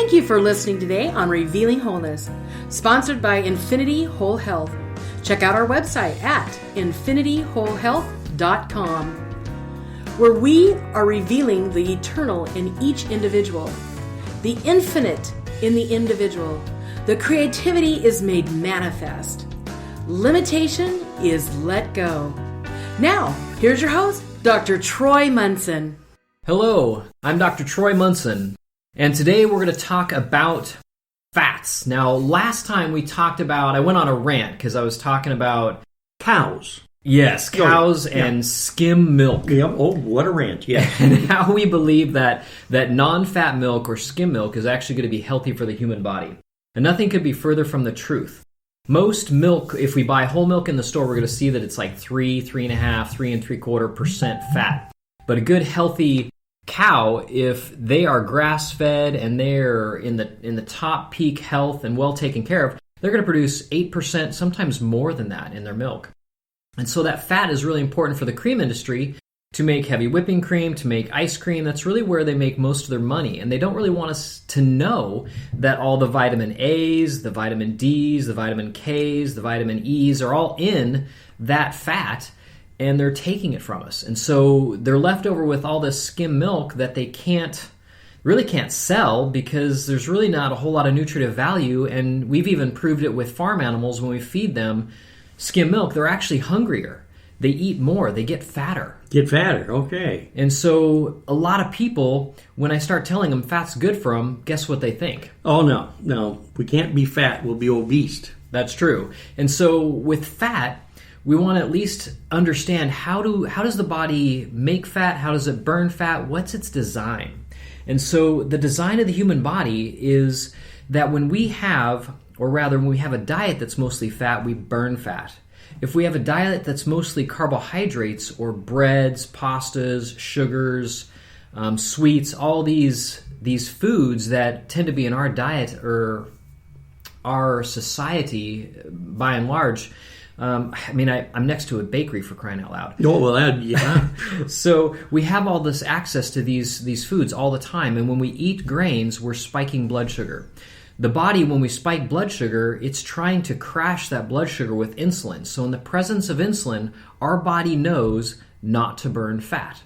Thank you for listening today on Revealing Wholeness, sponsored by Infinity Whole Health. Check out our website at infinityWholeHealth.com, where we are revealing the eternal in each individual, the infinite in the individual. The creativity is made manifest. Limitation is let go. Now, here's your host, Dr. Troy Munson. Hello, I'm Dr. Troy Munson, and today we're going to talk about fats. Now, last time we talked about, I went on a rant because I was talking about cows. Yes, cows and skim milk. Yep. Oh, what a rant, yeah. And how we believe that non-fat milk or skim milk is actually going to be healthy for the human body. And nothing could be further from the truth. Most milk, if we buy whole milk in the store, we're going to see that it's like 3.5, 3.75% fat. But a good, healthy cow, if they are grass-fed and they're in the top peak health and well taken care of, they're going to produce 8%, sometimes more than that in their milk. And so that fat is really important for the cream industry to make heavy whipping cream, to make ice cream. That's really where they make most of their money. And they don't really want us to know that all the vitamin A's, the vitamin D's, the vitamin K's, the vitamin E's are all in that fat, and they're taking it from us. And so they're left over with all this skim milk that they really can't sell because there's really not a whole lot of nutritive value. And we've even proved it with farm animals. When we feed them skim milk, they're actually hungrier. They eat more. They get fatter. Get fatter, okay. And so a lot of people, when I start telling them fat's good for them, guess what they think? Oh, no. We can't be fat. We'll be obese. That's true. And so with fat, we want to at least understand how does the body make fat? How does it burn fat? What's its design? And so the design of the human body is that when we have a diet that's mostly fat, we burn fat. If we have a diet that's mostly carbohydrates or breads, pastas, sugars, sweets, all these foods that tend to be in our diet or our society by and large. I'm next to a bakery, for crying out loud. Oh, well, yeah. So we have all this access to these foods all the time, and when we eat grains, we're spiking blood sugar. The body, when we spike blood sugar, it's trying to crash that blood sugar with insulin. So in the presence of insulin, our body knows not to burn fat.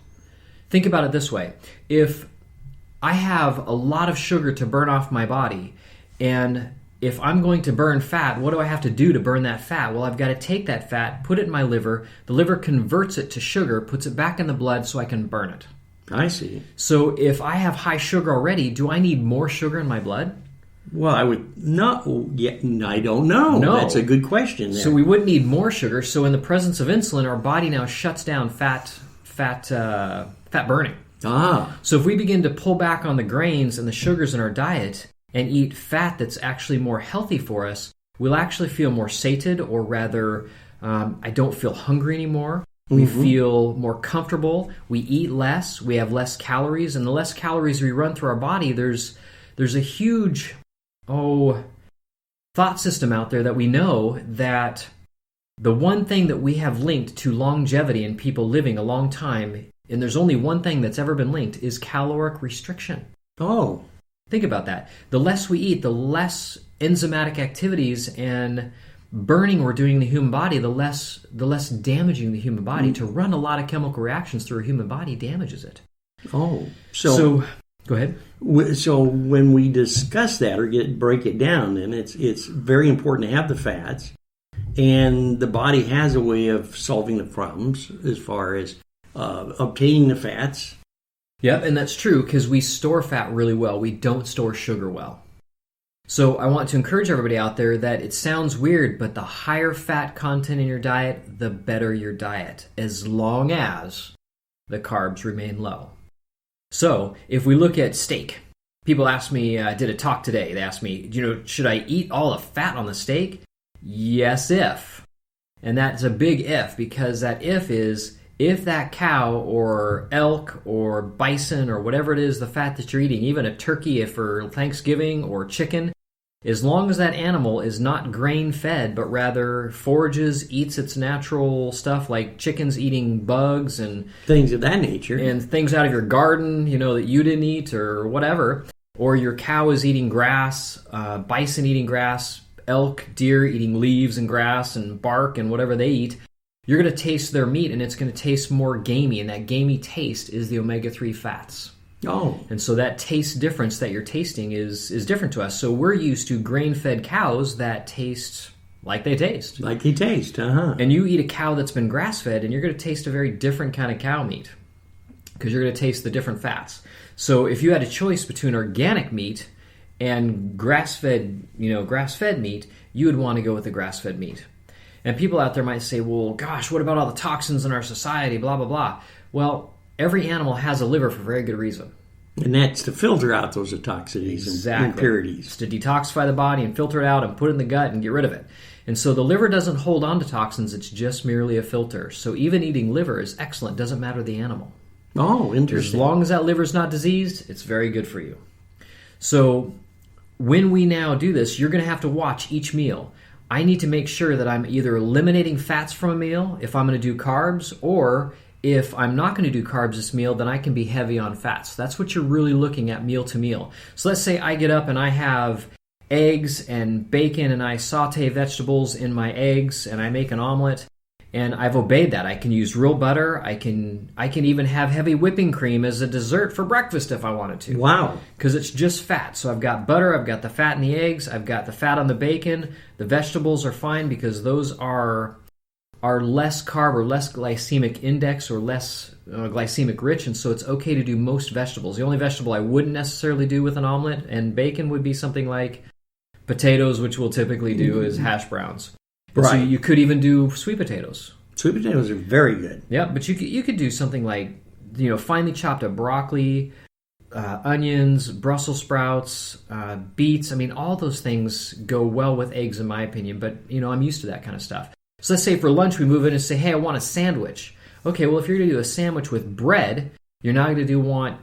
Think about it this way. If I have a lot of sugar to burn off my body, and if I'm going to burn fat, what do I have to do to burn that fat? Well, I've got to take that fat, put it in my liver. The liver converts it to sugar, puts it back in the blood so I can burn it. I see. So if I have high sugar already, do I need more sugar in my blood? Well, I would not. Yeah, I don't know. No. That's a good question there. So we would need more sugar. So in the presence of insulin, our body now shuts down fat burning. So if we begin to pull back on the grains and the sugars in our diet and eat fat that's actually more healthy for us, we'll actually feel more sated, or rather, I don't feel hungry anymore. We feel more comfortable. We eat less. We have less calories. And the less calories we run through our body, there's a huge thought system out there that we know that the one thing that we have linked to longevity and people living a long time, and there's only one thing that's ever been linked, is caloric restriction. Oh. Think about that. The less we eat, the less enzymatic activities and burning we're doing in the human body, the less damaging the human body. To run a lot of chemical reactions through a human body damages it. Oh. So go ahead. So when we discuss that or break it down, then it's very important to have the fats, and the body has a way of solving the problems as far as obtaining the fats. Yep, and that's true because we store fat really well. We don't store sugar well. So I want to encourage everybody out there that it sounds weird, but the higher fat content in your diet, the better your diet, as long as the carbs remain low. So if we look at steak, people ask me, I did a talk today, they asked me, should I eat all the fat on the steak? Yes, if. And that's a big if, because that if is, if that cow or elk or bison or whatever it is, the fat that you're eating, even a turkey for Thanksgiving or chicken, as long as that animal is not grain-fed, but rather forages, eats its natural stuff like chickens eating bugs and things of that nature, and things out of your garden, that you didn't eat or whatever, or your cow is eating grass, bison eating grass, elk, deer eating leaves and grass and bark and whatever they eat, you're going to taste their meat and it's going to taste more gamey, and that gamey taste is the omega-3 fats. Oh. And so that taste difference that you're tasting is different to us. So we're used to grain-fed cows that taste like they taste. Like they taste, uh-huh. And you eat a cow that's been grass-fed and you're going to taste a very different kind of cow meat because you're going to taste the different fats. So if you had a choice between organic meat and grass-fed meat, you would want to go with the grass-fed meat. And people out there might say, well, gosh, what about all the toxins in our society, blah, blah, blah. Well, every animal has a liver for very good reason. And that's to filter out those toxicities and impurities. It's to detoxify the body and filter it out and put it in the gut and get rid of it. And so the liver doesn't hold on to toxins, it's just merely a filter. So even eating liver is excellent, doesn't matter the animal. Oh, interesting. As long as that liver's not diseased, it's very good for you. So when we now do this, you're going to have to watch each meal. I need to make sure that I'm either eliminating fats from a meal if I'm going to do carbs, or if I'm not going to do carbs this meal, then I can be heavy on fats. That's what you're really looking at meal to meal. So let's say I get up and I have eggs and bacon and I saute vegetables in my eggs and I make an omelet, and I've obeyed that. I can use real butter. I can even have heavy whipping cream as a dessert for breakfast if I wanted to. Wow. Because it's just fat. So I've got butter, I've got the fat in the eggs, I've got the fat on the bacon. The vegetables are fine because those are less carb or less glycemic index or less glycemic rich, and so it's okay to do most vegetables. The only vegetable I wouldn't necessarily do with an omelet and bacon would be something like potatoes, which we'll typically do as hash browns. Right. So you could even do sweet potatoes. Sweet potatoes are very good. Yeah, but you could do something like, finely chopped up broccoli, onions, Brussels sprouts, beets. I mean, all those things go well with eggs in my opinion, but I'm used to that kind of stuff. So let's say for lunch we move in and say, hey, I want a sandwich. Okay, well, if you're going to do a sandwich with bread, you're going to want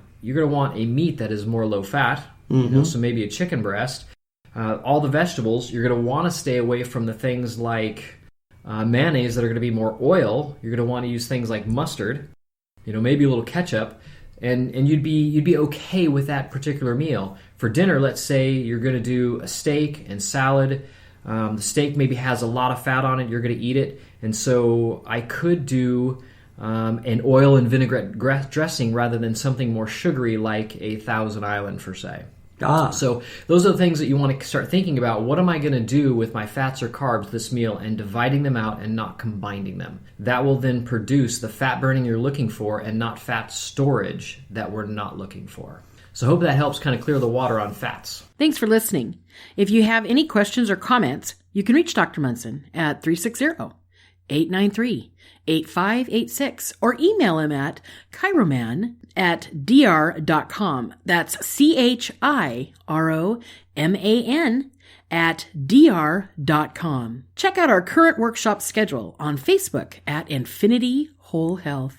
a meat that is more low fat, so maybe a chicken breast. All the vegetables, you're going to want to stay away from the things like mayonnaise that are going to be more oil. You're going to want to use things like mustard, maybe a little ketchup, and you'd be okay with that particular meal. For dinner, let's say you're going to do a steak and salad. The steak maybe has a lot of fat on it. You're going to eat it. And so I could do an oil and vinaigrette dressing rather than something more sugary like a Thousand Island, per se. So those are the things that you want to start thinking about. What am I going to do with my fats or carbs this meal, and dividing them out and not combining them? That will then produce the fat burning you're looking for and not fat storage that we're not looking for. So I hope that helps kind of clear the water on fats. Thanks for listening. If you have any questions or comments, you can reach Dr. Munson at 360-893-8586 or email him at chiroman@dr.com. That's chiroman@dr.com. Check out our current workshop schedule on Facebook at Infinity Whole Health.